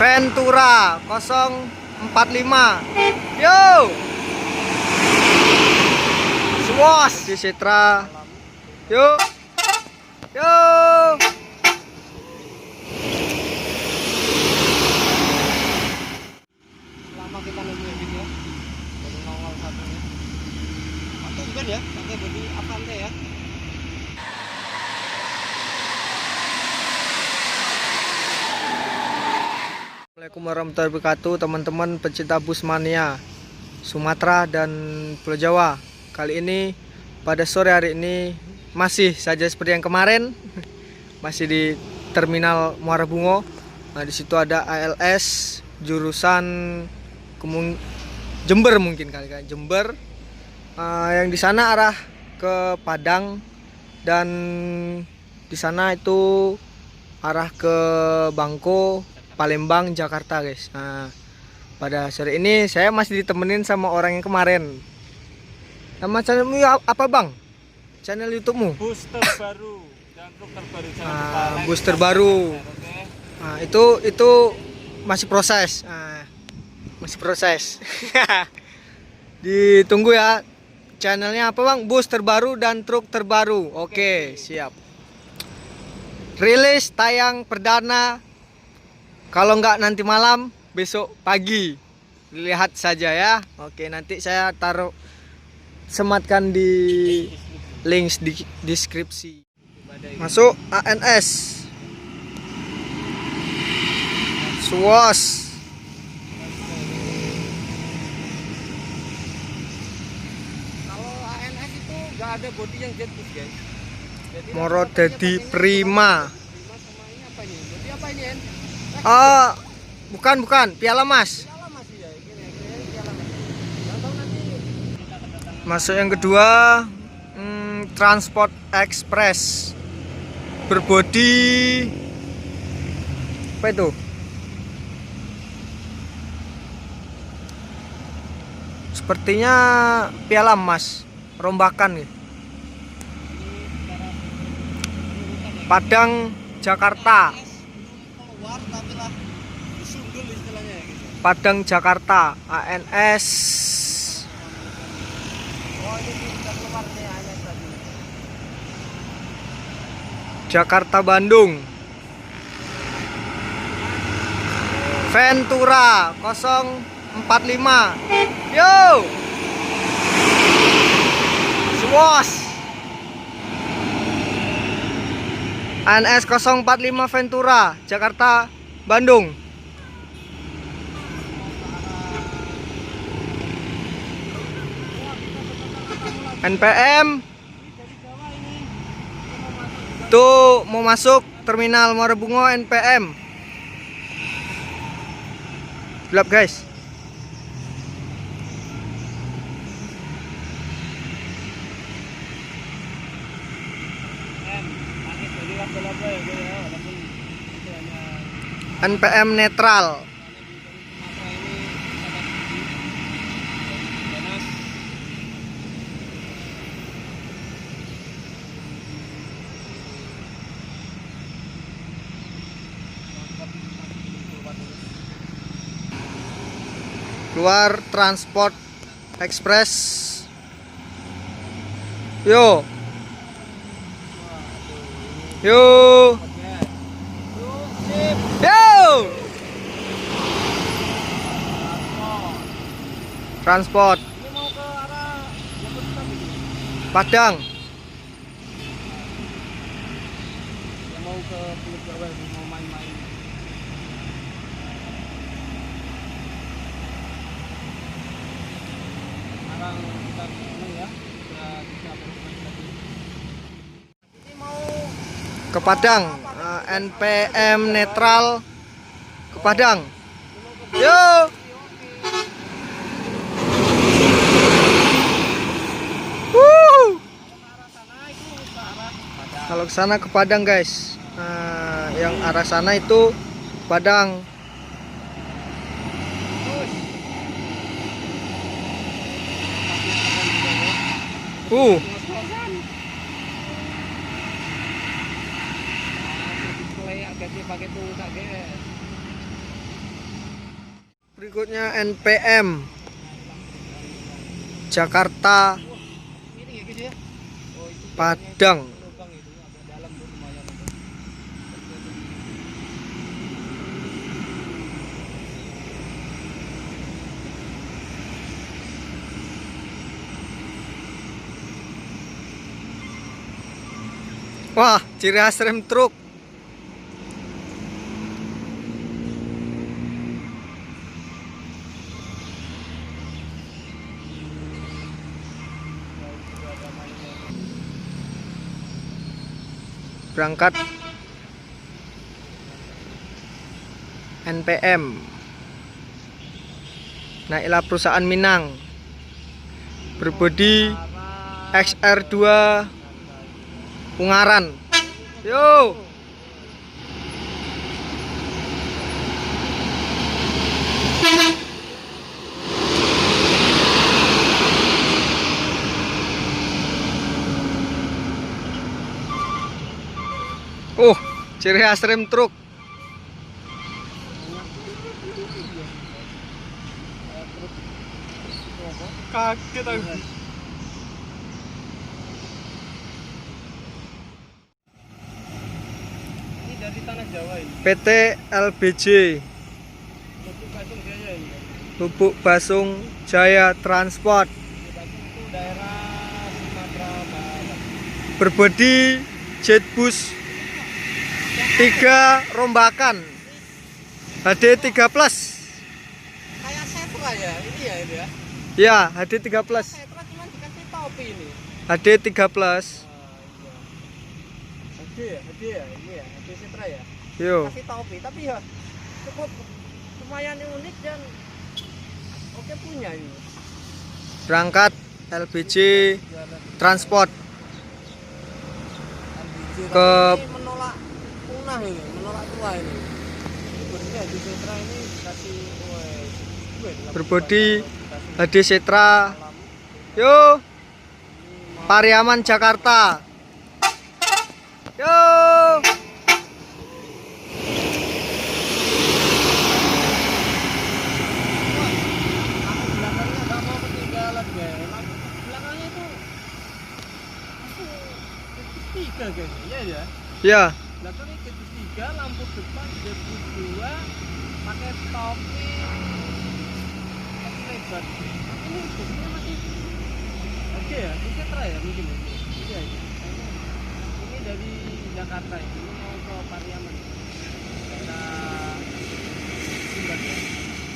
Ventura 045. Yo. Swos di Citra. Yo. Yo. Selama kita nungguin video dari 001 nya. Mantap juga ya, pakai bodi Avante ya. Assalamualaikum warahmatullahi wabarakatuh, teman-teman pecinta bus mania Sumatera dan Pulau Jawa. Kali ini pada sore hari ini masih saja seperti yang kemarin, masih di Terminal Muara Bungo. Nah, di situ ada ALS jurusan Jember mungkin kali kan Jember. Yang di sana arah ke Padang dan di sana itu arah ke Bangko, Palembang, Jakarta guys. Nah, pada sore ini saya masih ditemenin sama orang yang kemarin. Nama channelmu apa bang? Channel YouTube-mu? Booster baru dan truk terbaru. Booster baru. Nah, itu masih proses. Masih proses. Ditunggu ya. Channelnya apa bang? Booster baru dan truk terbaru. Oke, siap. Rilis tayang perdana. Kalau nggak nanti malam, besok pagi. Lihat saja ya. Oke, nanti saya taruh sematkan di link di deskripsi. Masuk ANS. Swos. Kalau ANS itu nggak ada bodi yang jetis guys. Jadi Moro dadi prima. Prima sama ini apa ini? Bodi apa ini En? Bukan, Piala Mas. Piala masih ya, gini Piala Mas. Nggak tahu nanti. Masuk yang kedua, Transport Express berbodi apa itu? Sepertinya Piala Mas, rombakan nih. Padang, Jakarta. Keluar tapi lah disundul istilahnya ya gitu. Padang, Jakarta, ANS. Oh ini kita keluar nih ANS tadi. Jakarta, Bandung. Ventura 045. Yo. Swos. ANS 045 Ventura, Jakarta, Bandung. NPM tuh mau masuk Terminal Muara Bungo NPM. Gelap guys. NPM netral. Keluar Transport Express. Yo. Yo. Yo. Transport. Ini mau ke arah Padang. yang mau ke Pulau Jawa mau main-main. Sekarang kita seneng ya. Kita bisa lagi. Ini mau Ke Padang. NPM netral ke Padang. Yo. Kalau ke sana ke Padang guys. Yang arah sana itu Padang. Display agak pakai tuh guys. Berikutnya NPM Jakarta Ini ya guys ya. Oh, itu Padang. lubang itu agak dalam tuh lumayan. Wah, ciri khas rem truk. Berangkat NPM. Naiklah perusahaan Minang. Berbodi XR2 Ungaran. Yo. Ciri khas rem truk. Kaget aku. Ini dari tanah Jawa ini. PT LBJ Lubuk Basung Jaya ini. Lubuk Basung Jaya Transport. Lubuk Basung itu daerah Sumatera Barat. Berbodi Jetbus 3 rombakan HD 3 Plus. Kayak Setra ya, ini ya ini ya. Ya, HD 3 Plus. Setra cuma dikasih topi ini. HD 3 Plus. HD ya, ini ya, HD Setra ya. Yo. Kasih topi, tapi ya cukup lumayan unik dan oke punya ini. Berangkat LBJ Transport ke Ini menolak punah ini, menolak tua ini. Berbeda HD Setra ini kasih berbodi HD Setra. Yo. Pariaman Jakarta. Yo. belakangnya nggak mau ketinggalan guys. Belakangnya itu tiga guys, ya. Ya. Belakangnya tiga, lampu depan dua, pakai topi lebar. Ini bentuknya masih oke ya, ini Setra ya mungkin ya. Iya, ini dari Jakarta ini mau ke Pariaman. Daerah Sumbar ya.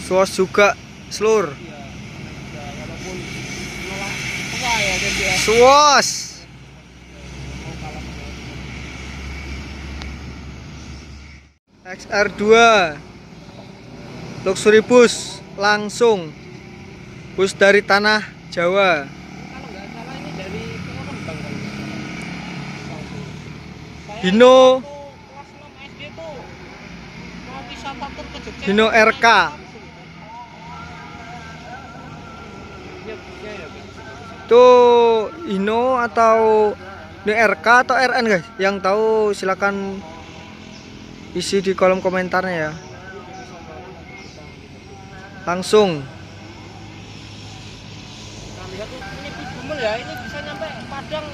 Suas juga Slur. Iya, ya, walaupun menolak tua ya dan dia Suas. mau kalah sama XR2 Luxury Bus langsung. Bus dari tanah Jawa. kalau nggak salah ini dari Pengembang kan. Saya Hino waktu kelas 6 SD tuh mau wisata tur ke Jogja. Hino RK. Iya, iya ya, Bang. Tuh Hino atau ini RK atau RN guys? Yang tahu silakan isi di kolom komentarnya ya. Langsung. Nah, lihat tuh, ini bis Gumel ya, ini bisa nyampe Padang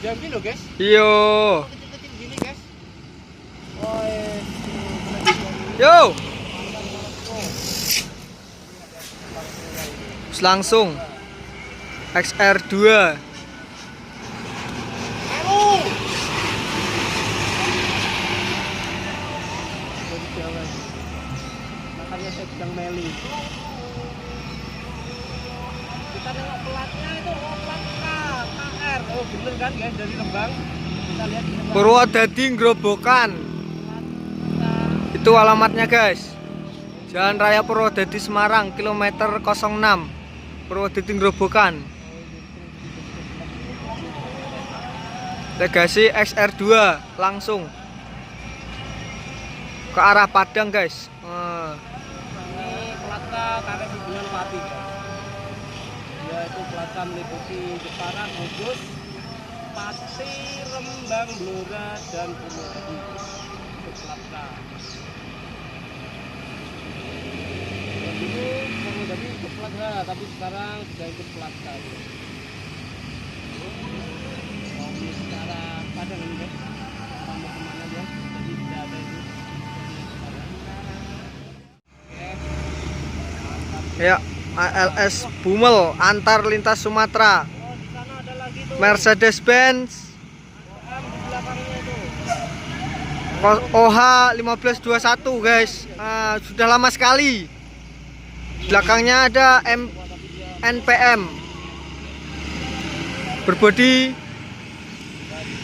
Jambi loh guys. Yo. Kecil-kecil gini guys. Oh, Yo. Terus langsung XR2. dari Jawa ini. Makanya saya bilang meli. Kita nengok platnya itu, oh plat K, KR. Oh bener kan guys, dari Rembang. Kita lihat di Rembang. Purwodadi Grobogan. Itu alamatnya guys. Jalan Raya Purwodadi Semarang kilometer 06. Purwodadi Grobogan. Legasi XR2 langsung ke arah Padang guys. Ini plat K, kakek hubungan Pati guys. Dia itu plat meliputi Jepara, Kudus, Pati, Rembang, Blora, dan Purwodadi. Itu plat K. dulu pernah jadi ikut plat lah, tapi sekarang sudah ikut plat kali. Mau menuju ke arah Padang ini guys, kamu kemana dia? Jadi tidak ada itu. Ya, ALS Bumel antar lintas Sumatera. Oh, di sana ada lagi tuh. Mercedes-Benz Di belakangnya itu. OH 1521 guys. Sudah lama sekali. Belakangnya ada NPM berbodi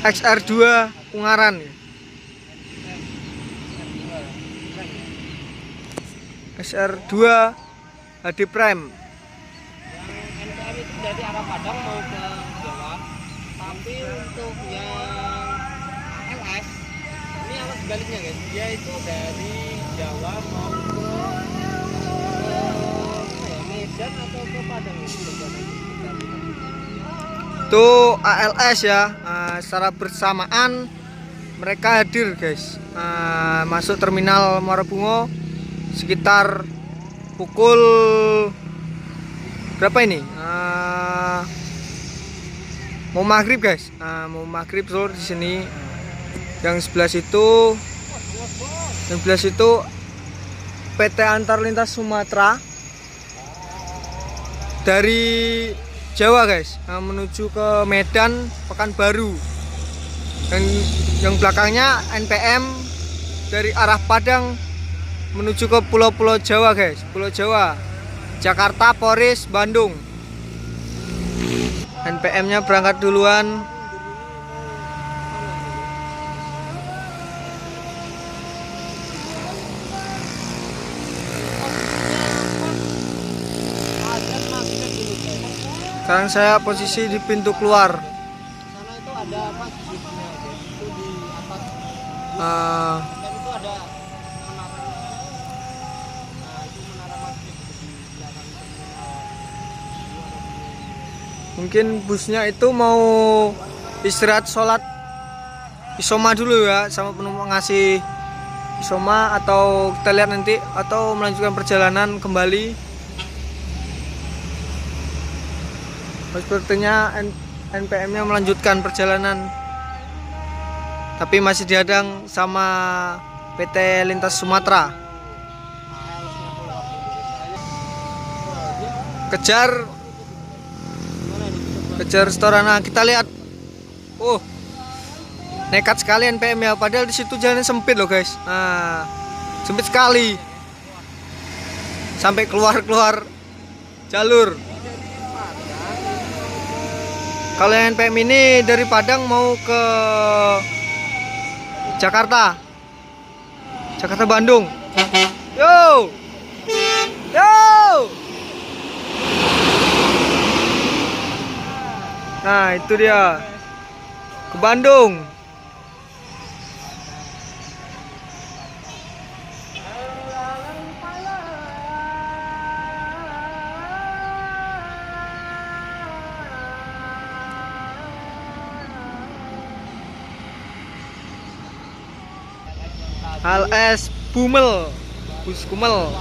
XR2 Ungaran. XR2 HD Prime. Yang NPM itu dari arah Padang mau ke Jawa, tapi untuk yang LS ini arah sebaliknya guys, dia itu dari Jawa mau ke Medan atau ke Padang itu tujuannya. Itu ALS ya. Secara bersamaan mereka hadir guys, masuk terminal Muara Bungo sekitar pukul berapa ini? Mau maghrib guys. Mau maghrib seluruh di sini. Yang sebelah itu PT Antar Lintas Sumatera dari Jawa guys, menuju ke Medan Pekanbaru. Dan yang belakangnya NPM dari arah Padang menuju ke pulau-pulau Jawa guys, Pulau Jawa, Jakarta, Poris, Bandung. NPM-nya berangkat duluan. Sekarang saya posisi di pintu keluar. Sana itu ada masjidnya guys, itu di atas Ah, dan itu ada menara. Nah, itu menara masjid di belakang terminal. mungkin busnya itu mau istirahat sholat isoma dulu ya, sama penumpang ngasih isoma, atau kita lihat nanti, atau melanjutkan perjalanan kembali. Sepertinya NPM-nya melanjutkan perjalanan, tapi masih dihadang sama PT Lintas Sumatera. Kejar restoran. Nah, kita lihat. Nekat sekali NPM ya, padahal di situ jalannya sempit loh guys. Sempit sekali. Sampai keluar jalur. Kalau yang NPM ini dari Padang mau ke Jakarta Bandung. Yo. Nah, itu dia ke Bandung. ALS Bumel, bus Kumel,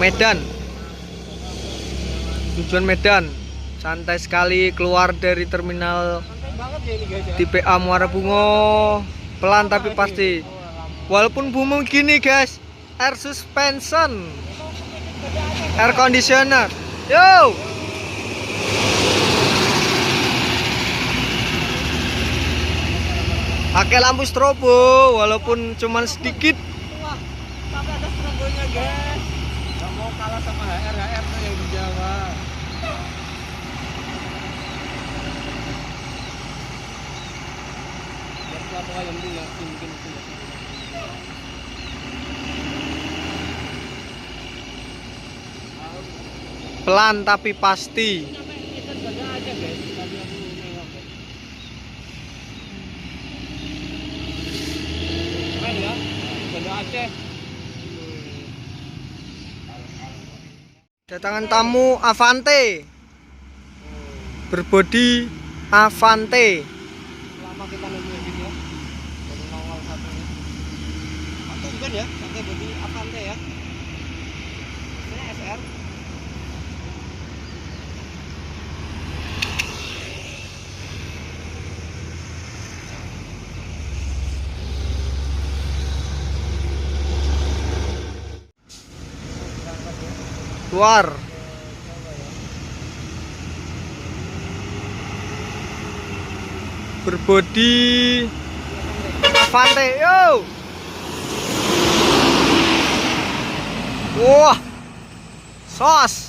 Medan. Tujuan Medan. Santai sekali keluar dari terminal Santai banget ya ini guys ya. tipe A Muara Bungo. Pelan tapi pasti. Walaupun bumel gini guys, air suspension, air conditioner. Yo. Pakai lampu strobo walaupun cuman sedikit. Wah, sampai ada strobonya guys. Gak mau kalah sama HR tuh yang di Jawa. Biar suatu ayam dulu ya, mungkin itu ya. Pelan tapi pasti. Kita jaga aja guys, tadi aku nengok guys. Keren ya, jaga Aceh. Kedatangan tamu Avante, berbodi Avante. Lama kita nunggu gitu ya, dari nongol satu ini. Atau bukan ya, pakai bodi Avante ya. Ini SR. Keluar. Berbodi Avante, yo. Wah, sos.